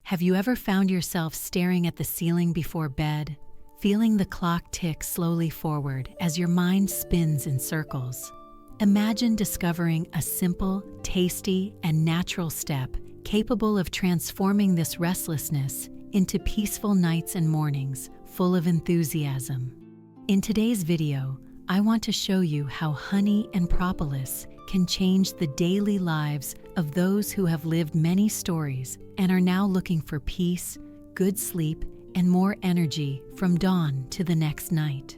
Have you ever found yourself staring at the ceiling before bed, feeling the clock tick slowly forward as your mind spins in circles? Imagine discovering a simple, tasty, and natural step capable of transforming this restlessness into peaceful nights and mornings full of enthusiasm. In today's video, I want to show you how honey and propolis can change the daily lives of those who have lived many stories and are now looking for peace, good sleep, and more energy from dawn to the next night.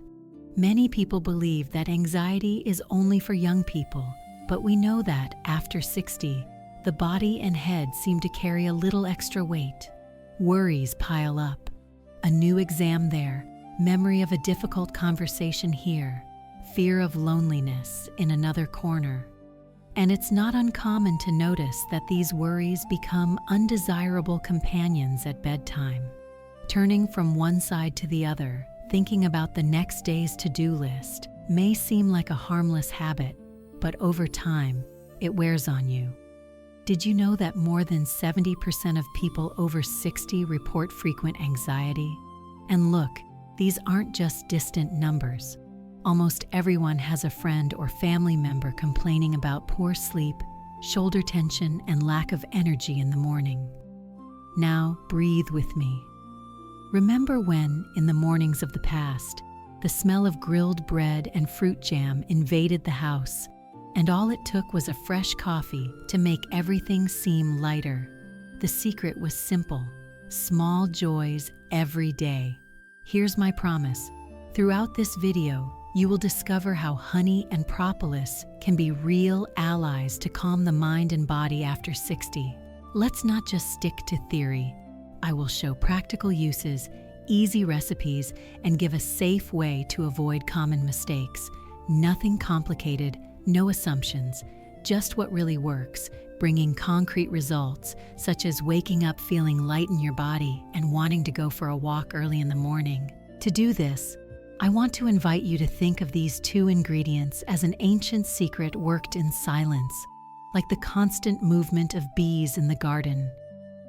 Many people believe that anxiety is only for young people, but we know that after 60, the body and head seem to carry a little extra weight. Worries pile up. A new exam there, memory of a difficult conversation here, fear of loneliness in another corner. And it's not uncommon to notice that these worries become undesirable companions at bedtime. Turning from one side to the other, thinking about the next day's to-do list may seem like a harmless habit, but over time, it wears on you. Did you know that more than 70% of people over 60 report frequent anxiety? And look, these aren't just distant numbers. Almost everyone has a friend or family member complaining about poor sleep, shoulder tension, and lack of energy in the morning. Now, breathe with me. Remember when, in the mornings of the past, the smell of grilled bread and fruit jam invaded the house, and all it took was a fresh coffee to make everything seem lighter? The secret was simple: small joys every day. Here's my promise. Throughout this video, you will discover how honey and propolis can be real allies to calm the mind and body after 60. Let's not just stick to theory. I will show practical uses, easy recipes, and give a safe way to avoid common mistakes. Nothing complicated, no assumptions, just what really works, bringing concrete results, such as waking up feeling light in your body and wanting to go for a walk early in the morning. To do this, I want to invite you to think of these two ingredients as an ancient secret worked in silence, like the constant movement of bees in the garden.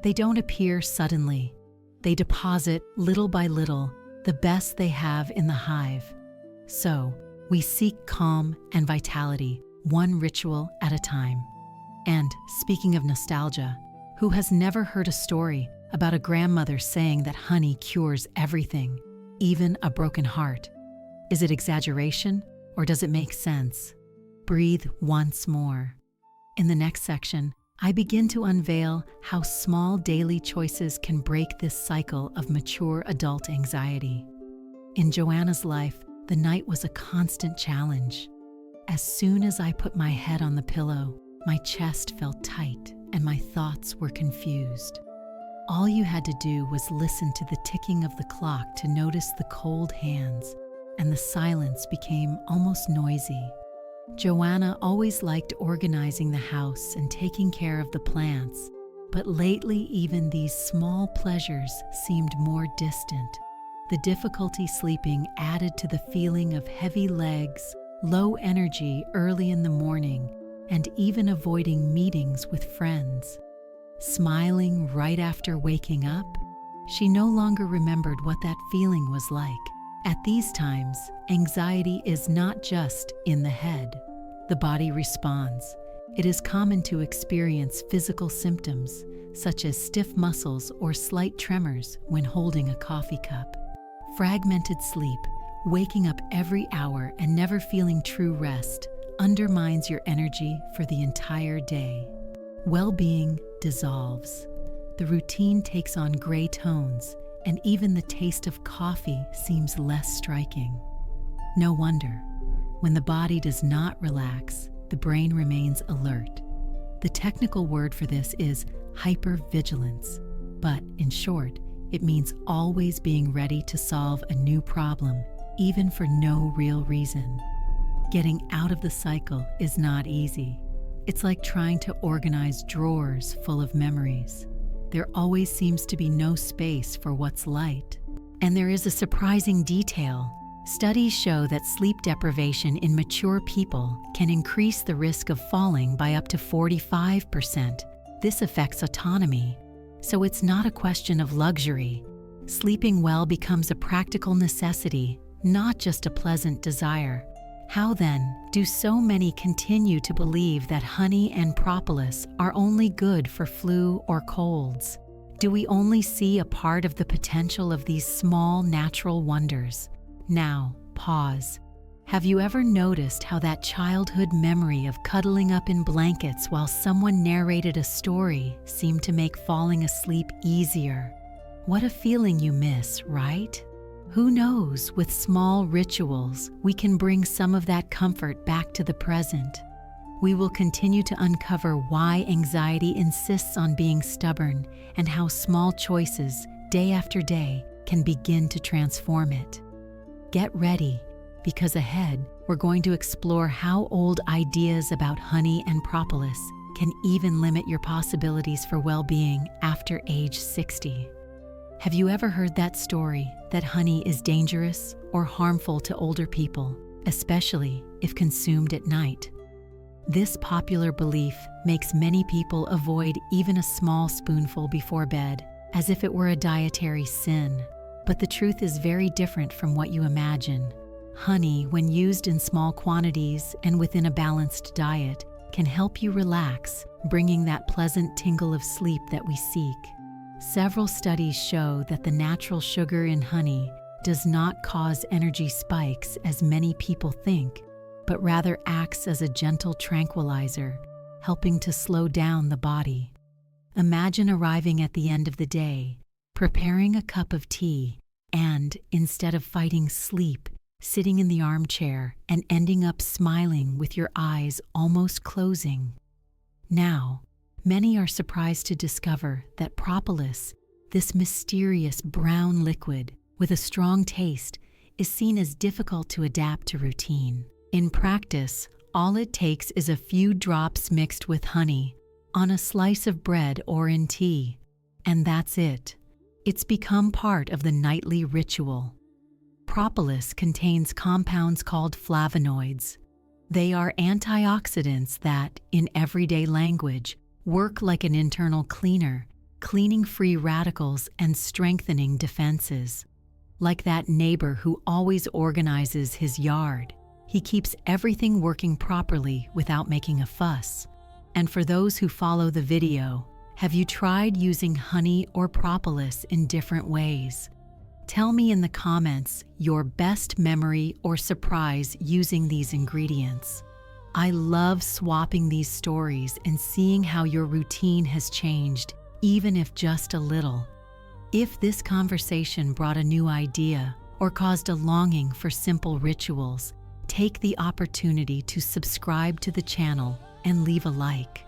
They don't appear suddenly. They deposit, little by little, the best they have in the hive. So, we seek calm and vitality, one ritual at a time. And speaking of nostalgia, who has never heard a story about a grandmother saying that honey cures everything, even a broken heart? Is it exaggeration, or does it make sense? Breathe once more. In the next section, I begin to unveil how small daily choices can break this cycle of mature adult anxiety. In Joanna's life, the night was a constant challenge. As soon as I put my head on the pillow, my chest felt tight and my thoughts were confused. All you had to do was listen to the ticking of the clock to notice the cold hands, and the silence became almost noisy. Joanna always liked organizing the house and taking care of the plants, but lately even these small pleasures seemed more distant. The difficulty sleeping added to the feeling of heavy legs, low energy early in the morning, and even avoiding meetings with friends. Smiling right after waking up, she no longer remembered what that feeling was like. At these times, anxiety is not just in the head. The body responds. It is common to experience physical symptoms, such as stiff muscles or slight tremors when holding a coffee cup. Fragmented sleep, waking up every hour and never feeling true rest, undermines your energy for the entire day. Well-being dissolves. The routine takes on gray tones, and even the taste of coffee seems less striking. No wonder. When the body does not relax, the brain remains alert. The technical word for this is hypervigilance, but in short, it means always being ready to solve a new problem, even for no real reason. Getting out of the cycle is not easy. It's like trying to organize drawers full of memories. There always seems to be no space for what's light. And there is a surprising detail. Studies show that sleep deprivation in mature people can increase the risk of falling by up to 45%. This affects autonomy. So it's not a question of luxury. Sleeping well becomes a practical necessity, not just a pleasant desire. How then do so many continue to believe that honey and propolis are only good for flu or colds? Do we only see a part of the potential of these small natural wonders? Now, pause. Have you ever noticed how that childhood memory of cuddling up in blankets while someone narrated a story seemed to make falling asleep easier? What a feeling you miss, right? Who knows, with small rituals, we can bring some of that comfort back to the present. We will continue to uncover why anxiety insists on being stubborn and how small choices, day after day, can begin to transform it. Get ready, because ahead, we're going to explore how old ideas about honey and propolis can even limit your possibilities for well-being after age 60. Have you ever heard that story that honey is dangerous or harmful to older people, especially if consumed at night? This popular belief makes many people avoid even a small spoonful before bed, as if it were a dietary sin. But the truth is very different from what you imagine. Honey, when used in small quantities and within a balanced diet, can help you relax, bringing that pleasant tingle of sleep that we seek. Several studies show that the natural sugar in honey does not cause energy spikes as many people think, but rather acts as a gentle tranquilizer, helping to slow down the body. Imagine arriving at the end of the day, preparing a cup of tea, and, instead of fighting sleep, sitting in the armchair and ending up smiling with your eyes almost closing. Now, many are surprised to discover that propolis, this mysterious brown liquid with a strong taste, is seen as difficult to adapt to routine. In practice, all it takes is a few drops mixed with honey on a slice of bread or in tea, and that's it. It's become part of the nightly ritual. Propolis contains compounds called flavonoids. They are antioxidants that, in everyday language, work like an internal cleaner, cleaning free radicals and strengthening defenses. Like that neighbor who always organizes his yard, he keeps everything working properly without making a fuss. And for those who follow the video, have you tried using honey or propolis in different ways? Tell me in the comments your best memory or surprise using these ingredients. I love swapping these stories and seeing how your routine has changed, even if just a little. If this conversation brought a new idea or caused a longing for simple rituals, take the opportunity to subscribe to the channel and leave a like.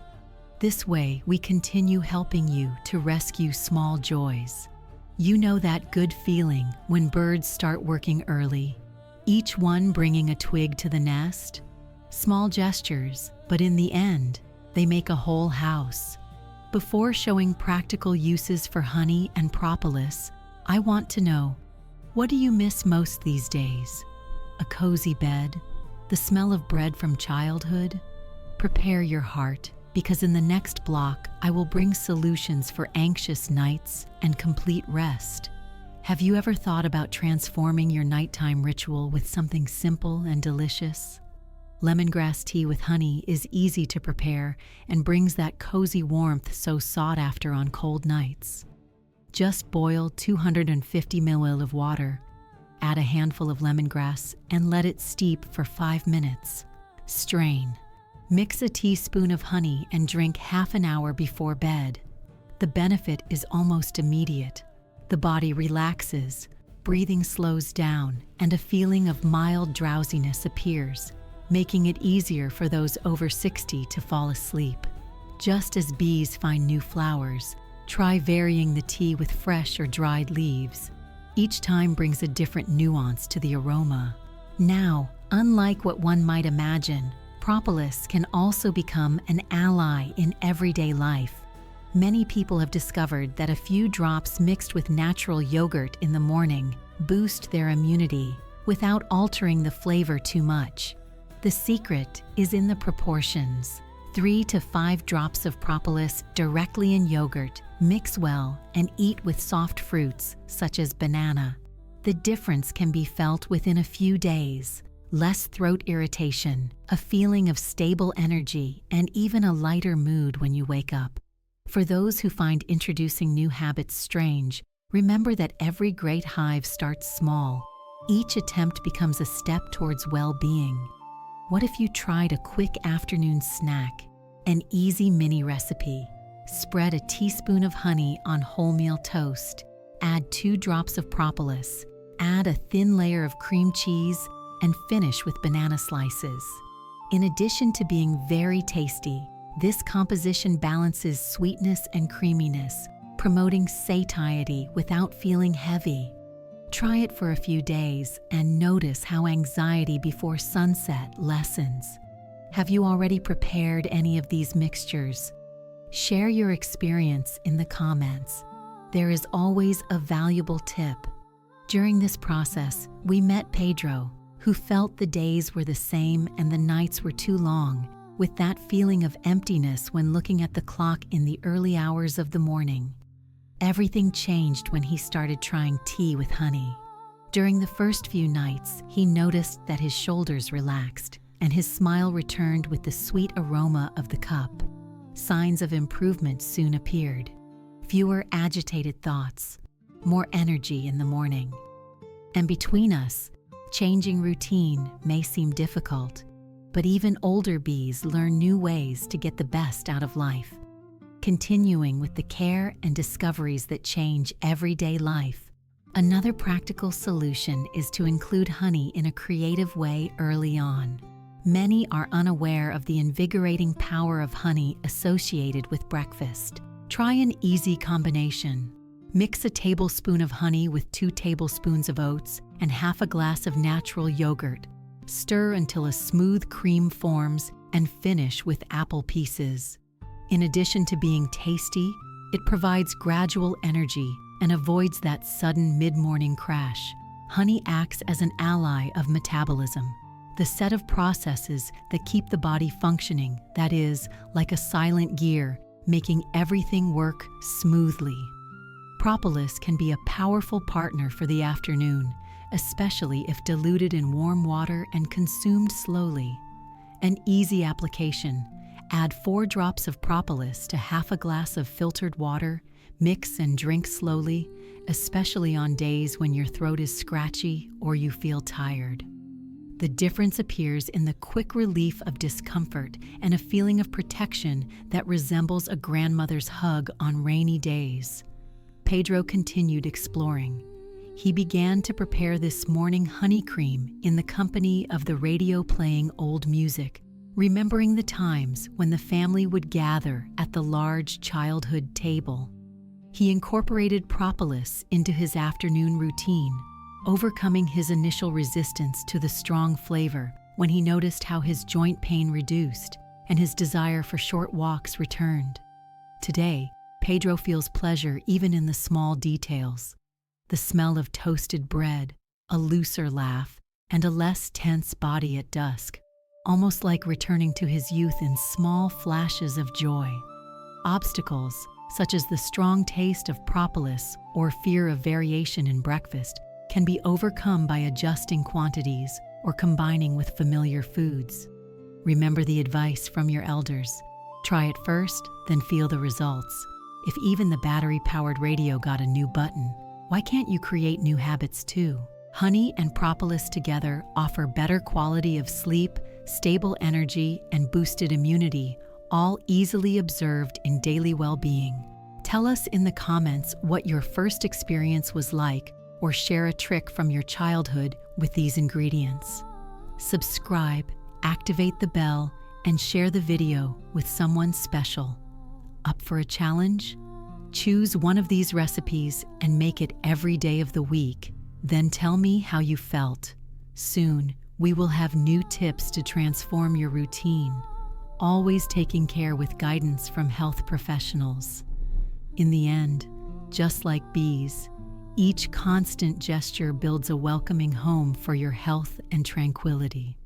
This way, we continue helping you to rescue small joys. You know that good feeling when birds start working early, each one bringing a twig to the nest? Small gestures, but in the end, they make a whole house. Before showing practical uses for honey and propolis, I want to know, what do you miss most these days? A cozy bed? The smell of bread from childhood? Prepare your heart, because in the next block, I will bring solutions for anxious nights and complete rest. Have you ever thought about transforming your nighttime ritual with something simple and delicious? Lemongrass tea with honey is easy to prepare and brings that cozy warmth so sought after on cold nights. Just boil 250 ml of water, add a handful of lemongrass, and let it steep for 5 minutes. Strain. Mix a teaspoon of honey and drink half an hour before bed. The benefit is almost immediate. The body relaxes, breathing slows down, and a feeling of mild drowsiness appears, making it easier for those over 60 to fall asleep. Just as bees find new flowers, try varying the tea with fresh or dried leaves. Each time brings a different nuance to the aroma. Now, unlike what one might imagine, propolis can also become an ally in everyday life. Many people have discovered that a few drops mixed with natural yogurt in the morning boost their immunity without altering the flavor too much. The secret is in the proportions. 3 to 5 drops of propolis directly in yogurt Mix well and eat with soft fruits such as banana. The difference can be felt within a few days. Less throat irritation, a feeling of stable energy, and even a lighter mood when you wake up. For those who find introducing new habits strange, remember that every great hive starts small. Each attempt becomes a step towards well-being. What if you tried a quick afternoon snack? An easy mini recipe. Spread a teaspoon of honey on wholemeal toast. Add 2 drops of propolis. Add a thin layer of cream cheese and finish with banana slices. In addition to being very tasty, this composition balances sweetness and creaminess, promoting satiety without feeling heavy. Try it for a few days and notice how anxiety before sunset lessens. Have you already prepared any of these mixtures? Share your experience in the comments. There is always a valuable tip. During this process, we met Pedro, who felt the days were the same and the nights were too long, with that feeling of emptiness when looking at the clock in the early hours of the morning. Everything changed when he started trying tea with honey. During the first few nights, he noticed that his shoulders relaxed and his smile returned with the sweet aroma of the cup. Signs of improvement soon appeared. Fewer agitated thoughts, more energy in the morning. And between us, changing routine may seem difficult, but even older bees learn new ways to get the best out of life. Continuing with the care and discoveries that change everyday life, another practical solution is to include honey in a creative way early on. Many are unaware of the invigorating power of honey associated with breakfast. Try an easy combination. Mix a tablespoon of honey with 2 tablespoons of oats and half a glass of natural yogurt. Stir until a smooth cream forms and finish with apple pieces. In addition to being tasty, it provides gradual energy and avoids that sudden mid-morning crash. Honey acts as an ally of metabolism, the set of processes that keep the body functioning, that is, like a silent gear, making everything work smoothly. Propolis can be a powerful partner for the afternoon, especially if diluted in warm water and consumed slowly. An easy application: add 4 drops of propolis to half a glass of filtered water, mix and drink slowly, especially on days when your throat is scratchy or you feel tired. The difference appears in the quick relief of discomfort and a feeling of protection that resembles a grandmother's hug on rainy days. Pedro continued exploring. He began to prepare this morning honey cream in the company of the radio playing old music, remembering the times when the family would gather at the large childhood table. He incorporated propolis into his afternoon routine, overcoming his initial resistance to the strong flavor when he noticed how his joint pain reduced and his desire for short walks returned. Today, Pedro feels pleasure even in the small details: the smell of toasted bread, a looser laugh, and a less tense body at dusk, almost like returning to his youth in small flashes of joy. Obstacles, such as the strong taste of propolis or fear of variation in breakfast, can be overcome by adjusting quantities or combining with familiar foods. Remember the advice from your elders: try it first, then feel the results. If even the battery-powered radio got a new button, why can't you create new habits too? Honey and propolis together offer better quality of sleep, stable energy, and boosted immunity, all easily observed in daily well-being. Tell us in the comments what your first experience was like, or share a trick from your childhood with these ingredients. Subscribe, activate the bell, and share the video with someone special. Up for a challenge? Choose one of these recipes and make it every day of the week. Then tell me how you felt. Soon, we will have new tips to transform your routine, always taking care with guidance from health professionals. In the end, just like bees, each constant gesture builds a welcoming home for your health and tranquility.